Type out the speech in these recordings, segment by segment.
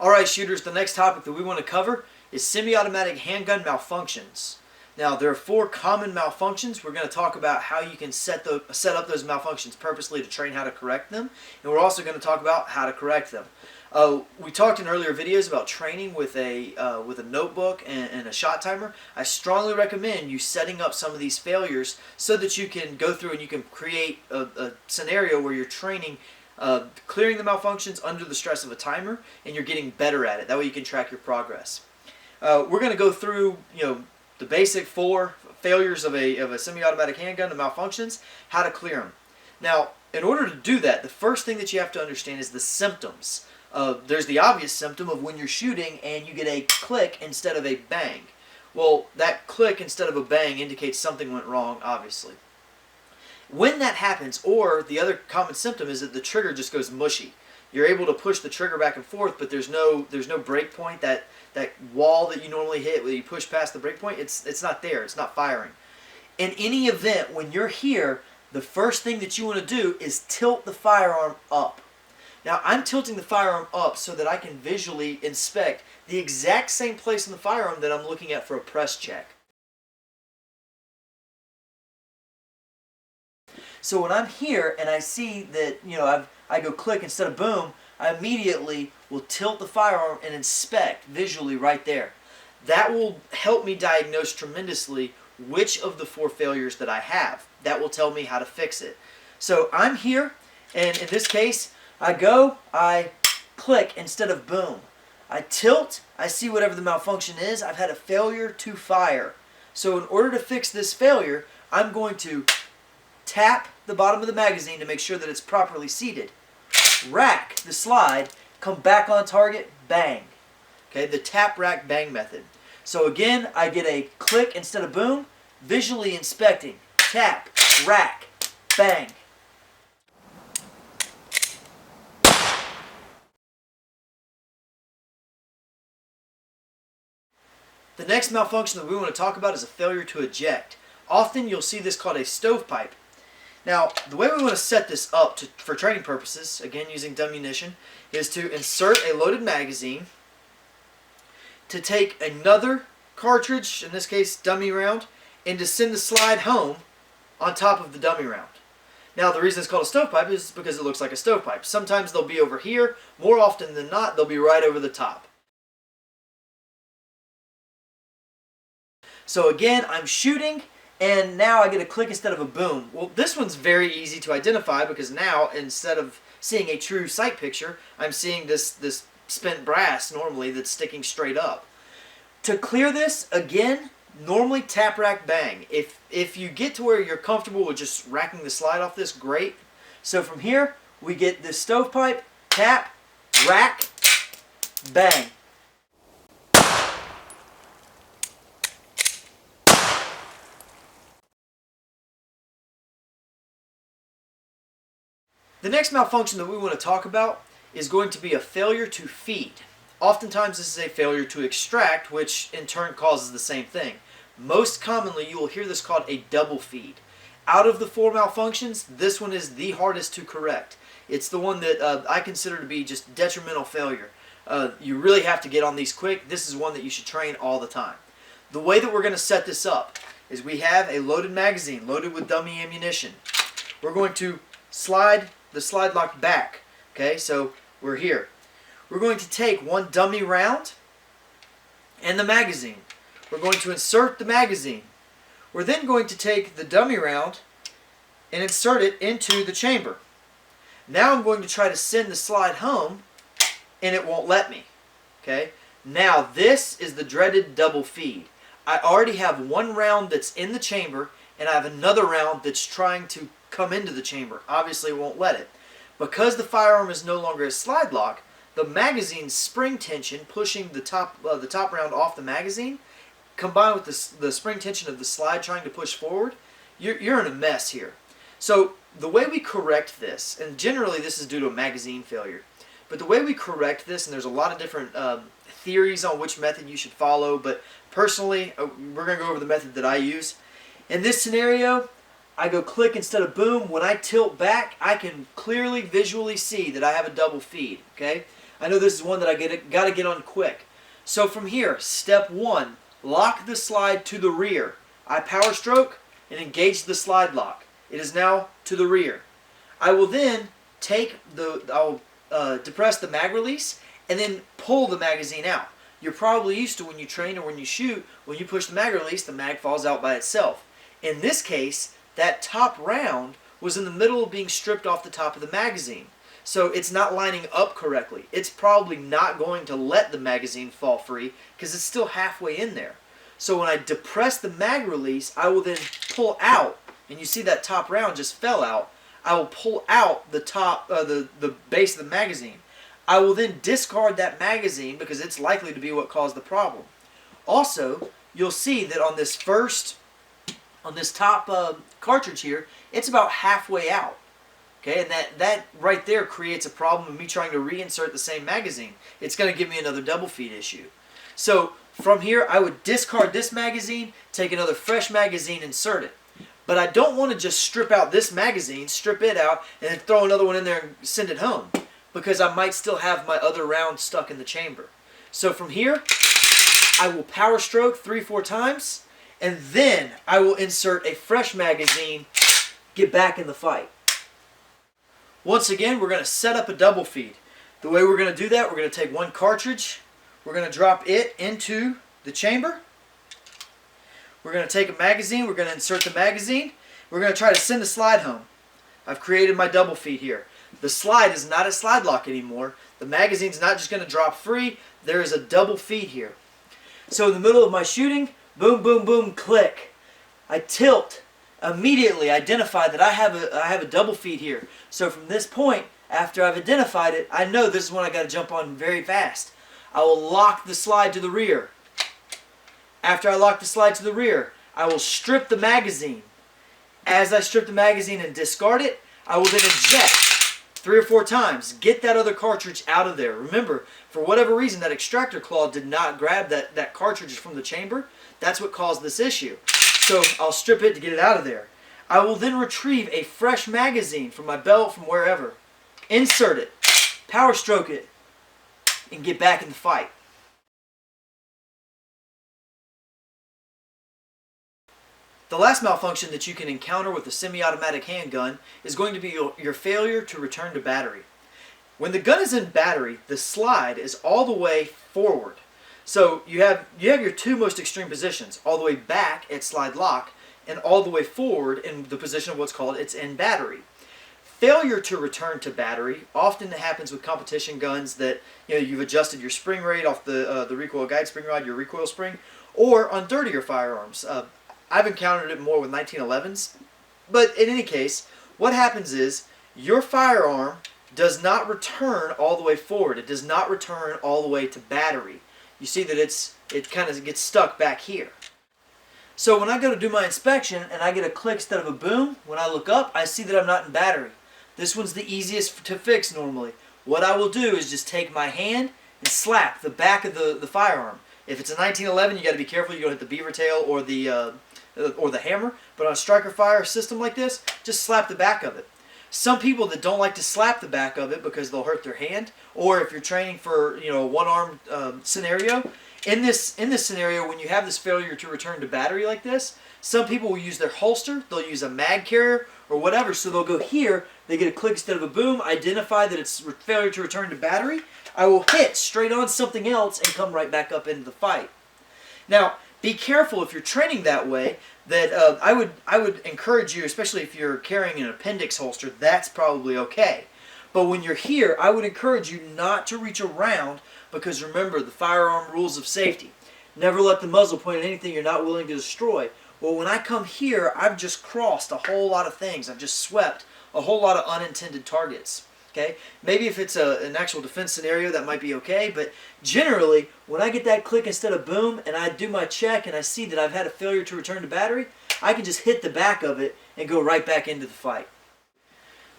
Alright shooters, the next topic that we want to cover is semi-automatic handgun malfunctions. Now there are 4 common malfunctions. We're going to talk about how you can set up those malfunctions purposely to train how to correct them. And we're also going to talk about how to correct them. We talked in earlier videos about training with a notebook and a shot timer. I strongly recommend you setting up some of these failures so that you can go through and you can create a scenario where you're training clearing the malfunctions under the stress of a timer, and you're getting better at it. That way you can track your progress. We're going to go through the basic 4 failures of a semi-automatic handgun, the malfunctions, how to clear them. Now, in order to do that, the first thing that you have to understand is the symptoms. There's the obvious symptom of when you're shooting and you get a click instead of a bang. Well, that click instead of a bang indicates something went wrong, obviously. When that happens, or the other common symptom is that the trigger just goes mushy. You're able to push the trigger back and forth, but there's no break point. That wall that you normally hit when you push past the break point, it's not there. It's not firing. In any event, when you're here, the first thing that you want to do is tilt the firearm up. Now, I'm tilting the firearm up so that I can visually inspect the exact same place in the firearm that I'm looking at for a press check. So when I'm here and I see that, I go click instead of boom, I immediately will tilt the firearm and inspect visually right there. That will help me diagnose tremendously which of the 4 failures that I have. That will tell me how to fix it. So I'm here, and in this case, I click instead of boom. I tilt, I see whatever the malfunction is. I've had a failure to fire. So in order to fix this failure, I'm going to tap the bottom of the magazine to make sure that it's properly seated. Rack the slide, come back on target, bang. Okay, the tap, rack, bang method. So again, I get a click instead of boom, visually inspecting, tap, rack, bang. The next malfunction that we want to talk about is a failure to eject. Often you'll see this called a stovepipe. Now, the way we want to set this up for training purposes, again using dummy munition, is to insert a loaded magazine, to take another cartridge, in this case dummy round, and to send the slide home on top of the dummy round. Now, the reason it's called a stovepipe is because it looks like a stovepipe. Sometimes they'll be over here. More often than not, they'll be right over the top. So again, I'm shooting, and now I get a click instead of a boom. Well, this one's very easy to identify because now, instead of seeing a true sight picture, I'm seeing this spent brass normally that's sticking straight up. To clear this, again, normally tap, rack, bang. If you get to where you're comfortable with just racking the slide off this, great. So from here, we get this stovepipe, tap, rack, bang. The next malfunction that we want to talk about is going to be a failure to feed. Oftentimes this is a failure to extract, which in turn causes the same thing. Most commonly you will hear this called a double feed. Out of the 4 malfunctions, this one is the hardest to correct. It's the one that I consider to be just detrimental failure. You really have to get on these quick. This is one that you should train all the time. The way that we're going to set this up is we have a loaded magazine loaded with dummy ammunition. We're going to slide the slide lock back. Okay, so we're here. We're going to take one dummy round and the magazine. We're going to insert the magazine. We're then going to take the dummy round and insert it into the chamber. Now I'm going to try to send the slide home, and it won't let me. Okay, now this is the dreaded double feed. I already have one round that's in the chamber, and I have another round that's trying to come into the chamber. Obviously it won't let it. Because the firearm is no longer a slide lock, the magazine's spring tension pushing the top round off the magazine, combined with the spring tension of the slide trying to push forward, you're in a mess here. So the way we correct this, and generally this is due to a magazine failure, but the way we correct this, and there's a lot of different theories on which method you should follow, but personally we're going to go over the method that I use. In this scenario, I go click instead of boom. When I tilt back, I can clearly visually see that I have a double feed. Okay, I know this is one that I got to get on quick. So from here, step 1, lock the slide to the rear. I power stroke and engage the slide lock. It is now to the rear. I will then depress the mag release and then pull the magazine out. You're probably used to when you train or when you shoot, when you push the mag release, the mag falls out by itself. In this case, that top round was in the middle of being stripped off the top of the magazine. So it's not lining up correctly. It's probably not going to let the magazine fall free because it's still halfway in there. So when I depress the mag release, I will then pull out, and you see that top round just fell out. I will pull out the top, the base of the magazine. I will then discard that magazine because it's likely to be what caused the problem. Also, you'll see that on this top cartridge here, it's about halfway out. Okay, and that right there creates a problem of me trying to reinsert the same magazine. It's going to give me another double feed issue. So from here, I would discard this magazine, take another fresh magazine, insert it. But I don't want to just strip out this magazine, strip it out, and then throw another one in there and send it home, because I might still have my other round stuck in the chamber. So from here, I will power stroke 3-4 times, and then I will insert a fresh magazine, get back in the fight. Once again, we're going to set up a double feed. The way we're going to do that, we're going to take one cartridge, we're going to drop it into the chamber. We're going to take a magazine, we're going to insert the magazine, we're going to try to send the slide home. I've created my double feed here. The slide is not a slide lock anymore. The magazine's not just going to drop free, there is a double feed here. So in the middle of my shooting, boom, boom, boom, click. I tilt, immediately identify that I have a double feed here. So from this point, after I've identified it, I know this is when I got to jump on very fast. I will lock the slide to the rear. After I lock the slide to the rear, I will strip the magazine. As I strip the magazine and discard it, I will then eject 3 or 4 times. Get that other cartridge out of there. Remember, for whatever reason, that extractor claw did not grab that cartridge from the chamber. That's what caused this issue. So I'll strip it to get it out of there. I will then retrieve a fresh magazine from my belt, from wherever. Insert it, power stroke it, and get back in the fight. The last malfunction that you can encounter with a semi-automatic handgun is going to be your failure to return to battery. When the gun is in battery, the slide is all the way forward. So you have your 2 most extreme positions, all the way back at slide lock and all the way forward in the position of what's called it's in battery. Failure to return to battery often happens with competition guns that you've adjusted your spring rate off the recoil guide spring rod, your recoil spring, or on dirtier firearms. I've encountered it more with 1911s, but in any case, what happens is your firearm does not return all the way forward. It does not return all the way to battery. You see that it kind of gets stuck back here. So when I go to do my inspection and I get a click instead of a boom, when I look up, I see that I'm not in battery. This one's the easiest to fix normally. What I will do is just take my hand and slap the back of the firearm. If it's a 1911, you got to be careful you don't hit the beaver tail or the hammer. But on a striker fire system like this, just slap the back of it. Some people that don't like to slap the back of it because they'll hurt their hand, or if you're training for a one-armed scenario, in this scenario, when you have this failure to return to battery like this, some people will use their holster, they'll use a mag carrier or whatever, so they'll go here, they get a click instead of a boom, identify that it's failure to return to battery, I will hit straight on something else and come right back up into the fight. Now, be careful if you're training that way. That I would encourage you, especially if you're carrying an appendix holster, that's probably okay. But when you're here, I would encourage you not to reach around, because remember the firearm rules of safety. Never let the muzzle point at anything you're not willing to destroy. Well, when I come here, I've just crossed a whole lot of things. I've just swept a whole lot of unintended targets. Okay? Maybe if it's an actual defense scenario, that might be okay, but generally, when I get that click instead of boom, and I do my check and I see that I've had a failure to return to battery, I can just hit the back of it and go right back into the fight.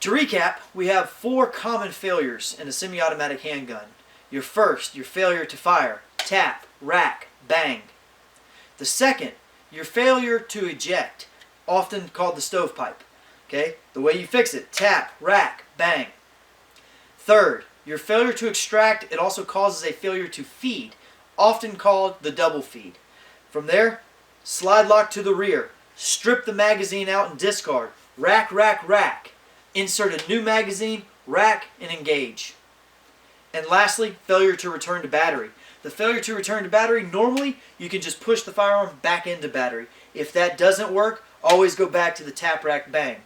To recap, we have 4 common failures in a semi-automatic handgun. Your first, your failure to fire, tap, rack, bang. The second, your failure to eject, often called the stovepipe. Okay? The way you fix it, tap, rack, bang. Third, Your failure to extract, it also causes a failure to feed, often called the double feed. From there, slide lock to the rear. Strip the magazine out and discard. Rack, rack, rack. Insert a new magazine, rack, and engage. And lastly, failure to return to battery. The failure to return to battery, normally you can just push the firearm back into battery. If that doesn't work, always go back to the tap rack bang.